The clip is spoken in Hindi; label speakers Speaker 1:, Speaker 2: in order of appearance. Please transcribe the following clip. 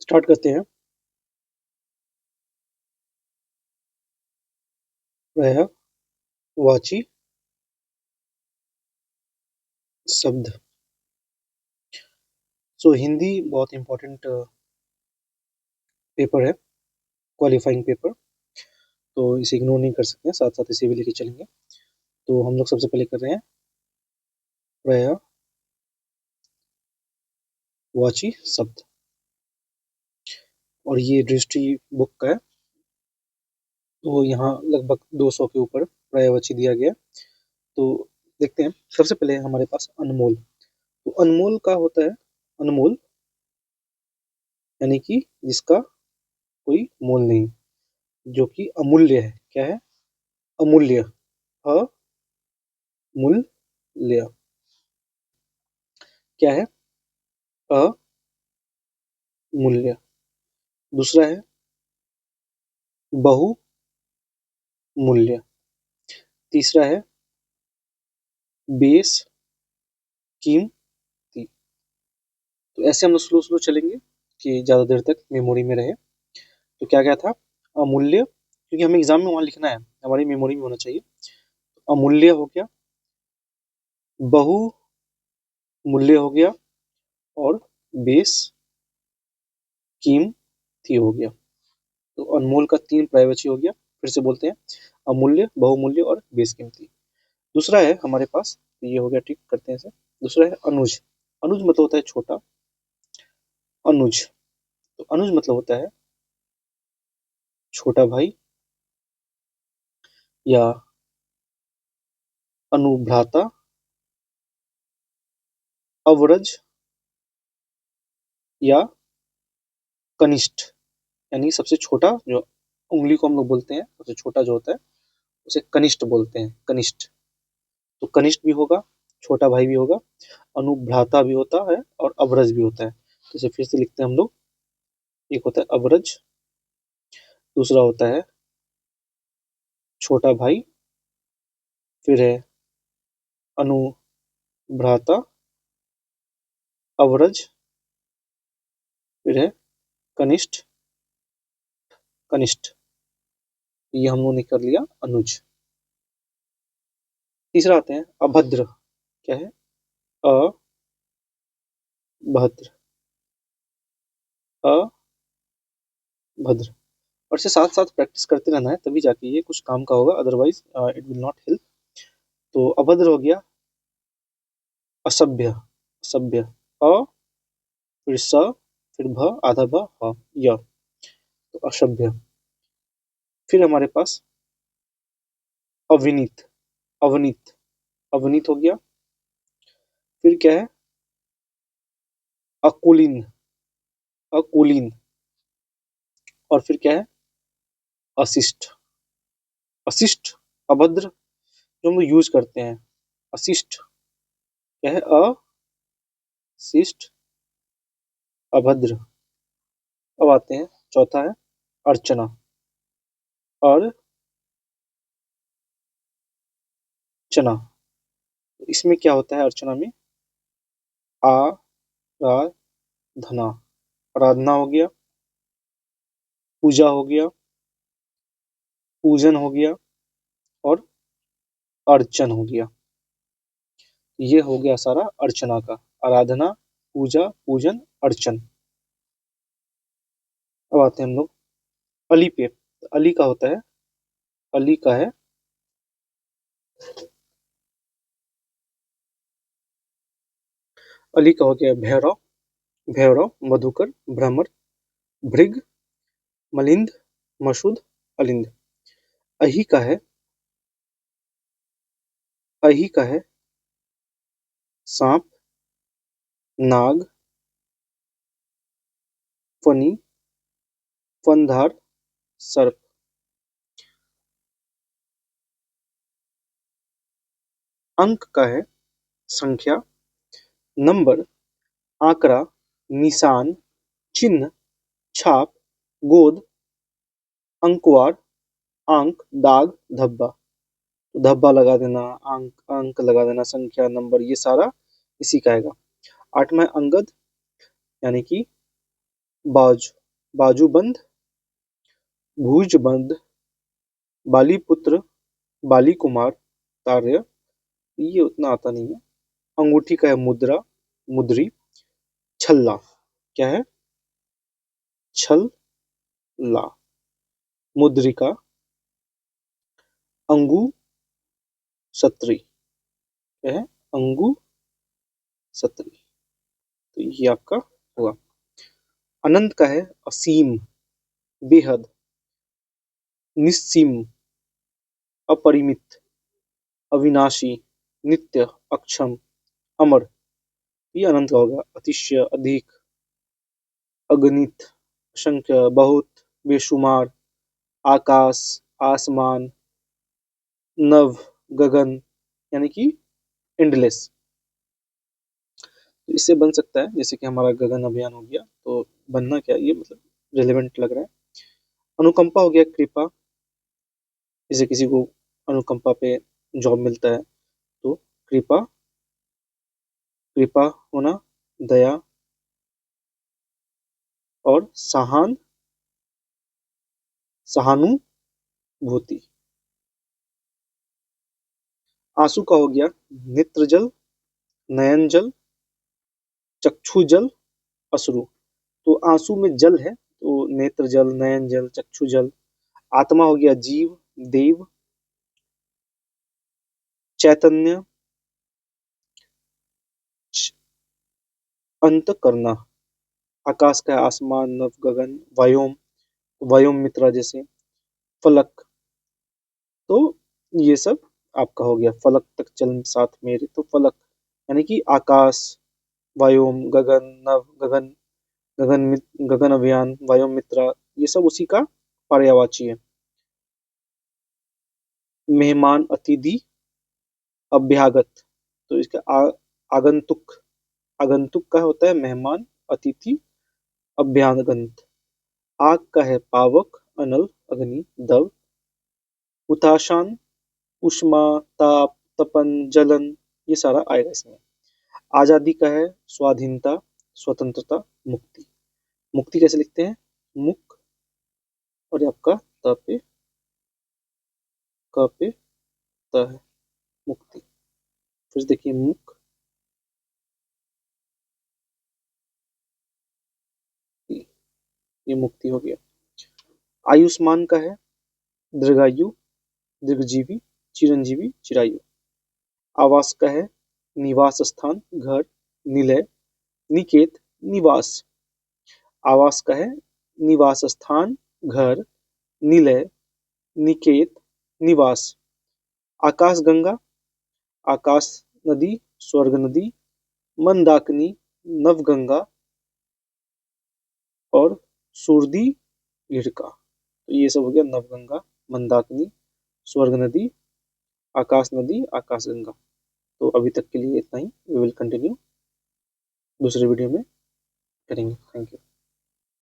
Speaker 1: स्टार्ट करते हैं। पर्यायवाची शब्द। हिंदी बहुत इम्पोर्टेंट पेपर है, क्वालिफाइंग पेपर, तो इसे इग्नोर नहीं कर सकते हैं, साथ साथ इसे भी लेके चलेंगे। तो हम लोग सबसे पहले कर रहे हैं पर्यायवाची शब्द, और ये दृष्टि बुक का है। तो यहाँ लगभग 200 के ऊपर पर्यायवाची दिया गया। तो देखते हैं, सबसे पहले हमारे पास अनमोल। तो अनमोल का होता है अनमोल, यानी कि जिसका कोई मोल नहीं, जो कि अमूल्य है। क्या है? अमूल्य, अमूल्य। क्या है? अमूल्य। दूसरा है बहुमूल्य। तीसरा है बेस कीमती। तो ऐसे हम लोग स्लो स्लो चलेंगे कि ज्यादा देर तक मेमोरी में रहे। तो क्या क्या था? अमूल्य, क्योंकि हमें एग्जाम में वहां लिखना है, हमारी मेमोरी में होना चाहिए। तो अमूल्य हो गया, बहुमूल्य हो गया, और बेस कीमती हो गया। तो अनमोल का 3 पर्यायवाची हो गया। फिर से बोलते हैं, अमूल्य, बहुमूल्य और बेशकीमती। दूसरा है हमारे पास, ये हो गया, ठीक करते हैं इसे। दूसरा है अनुज। अनुज मतलब होता है छोटा, अनुज। तो अनुज मतलब होता है छोटा भाई, या अनुभ्राता, अवरज, या कनिष्ठ। यानी सबसे छोटा, जो उंगली को हम लोग बोलते हैं, सबसे छोटा जो होता है उसे कनिष्ठ बोलते हैं, कनिष्ठ। तो कनिष्ठ भी होगा, छोटा भाई भी होगा, अनुभ्राता भी होता है, और अवरज भी होता है। तो इसे फिर से लिखते हैं हम लोग। एक होता है अवरज, दूसरा होता है छोटा भाई, फिर है अनुभ्राता, अवरज, फिर है कनिष्ठ, कनिष्ठ। ये हम लोगों ने कर लिया अनुज। तीसरा आते हैं अभद्र। क्या है? अभद्र, अभद्र। और इसे साथ साथ प्रैक्टिस करते रहना है, तभी जाके ये कुछ काम का होगा, otherwise it will not help. तो अभद्र हो गया असभ्य, असभ्य, अ, फिर स, फिर भ, आधा भ, ह, य। तो असभ्य। फिर हमारे पास अविनीत, अवनीत, अवनीत हो गया। फिर क्या है? अकुलीन, अकुलीन। और फिर क्या है? अशिष्ट, अशिष्ट, अभद्र, जो हम लोग यूज करते हैं, अशिष्ट। क्या है? अशिष्ट, अभद्र। अब आते हैं, चौथा है अर्चना। अर्चना। तो इसमें क्या होता है अर्चना में? आराधना, आराधना हो गया, पूजा हो गया, पूजन हो गया, और अर्चन हो गया। ये हो गया सारा अर्चना का, आराधना, पूजा, पूजन, अर्चन। अब आते हैं हम लोग अली पे। तो अली का होता है, अली का है अली का हो गया भैरव, भैरव, मधुकर, भ्रमर, भृग, मलिंद, मसूद, अलिंद। अही का है, अही का है सांप, नाग, फनी, फनधार, सर्प। अंक का है संख्या, नंबर, आंकड़ा, निशान, चिन्ह, छाप, गोद, अंकवार, आंक, दाग, धब्बा। तो धब्बा लगा देना, अंक, अंक लगा देना, संख्या, नंबर, ये सारा इसी का आएगा। आठवां है अंगद, यानी कि बाज, बाजूबंद, भुजबंद, बालीपुत्र, बाली कुमार, तार्य, ये उतना आता नहीं है। अंगूठी का है मुद्रा, मुद्री, छल्ला, क्या है? छल्ला, मुद्रिका, अंगू सत्री, क्या है? अंगू सत्री। तो ये आपका हुआ। अनंत का है असीम, बेहद, निस्सीम, अपरिमित, अविनाशी, नित्य, अक्षम, अमर, ये अनंत का होगा। अतिशय, अधिक, अगणित, असंख्य, बहुत, बेशुमार, आकाश, आसमान, नभ, गगन, यानी कि एंडलेस। तो इससे बन सकता है जैसे कि हमारा गगन अभियान हो गया, तो बनना क्या ये मतलब रिलेवेंट लग रहा है। अनुकंपा हो गया कृपा, जैसे किसी को अनुकंपा पे जॉब मिलता है तो कृपा, कृपा होना, दया और सहानुभूति। आंसू का हो गया नेत्र जल, नयन जल, चक्षु जल, अश्रु। तो आंसू में जल है तो नेत्र जल, नयन जल, चक्षु जल। आत्मा हो गया जीव, देव, चैतन्य, अंत करना। आकाश का है आसमान, नभ, गगन, वायोम, वायोम मित्रा जैसे, फलक। तो ये सब आपका हो गया। फलक तक चल साथ मेरे, तो फलक यानी कि आकाश, वायोम, गगन, नभ, गगन, गगन अभियान, वायोम मित्रा, ये सब उसी का पर्यायवाची है। मेहमान, अतिथि, अभ्यागत। तो इसका आगंतुक, आगंतुक का होता है मेहमान, अतिथि, अभ्यागत। आग का है पावक, अनल, अग्नि, दव, हुताशान, उष्मा, ताप, तपन, जलन, ये सारा आएगा इसमें। आजादी का है स्वाधीनता, स्वतंत्रता, मुक्ति। मुक्ति कैसे लिखते हैं? मुक, और ये आपका त पे, क पे त है, मुक्ति। फिर से देखिए मुक्ति, ये मुक्ति हो गया। आयुष्मान का है दीर्घायु, दीर्घजीवी, चिरंजीवी, चिरायु। आवास का है निवास स्थान, घर, निलय, निकेत, निवास। आवास का है निवास स्थान, घर, निलय, निकेत, निवास। आकाश गंगा, आकाश नदी, स्वर्ग नदी, मंदाकिनी, नवगंगा और सुरदी घिड़का। तो ये सब हो गया नवगंगा, मंदाकिनी, स्वर्ग नदी, आकाश नदी, आकाश गंगा। तो अभी तक के लिए इतना ही। वी विल कंटिन्यू दूसरे वीडियो में करेंगे। Thank you.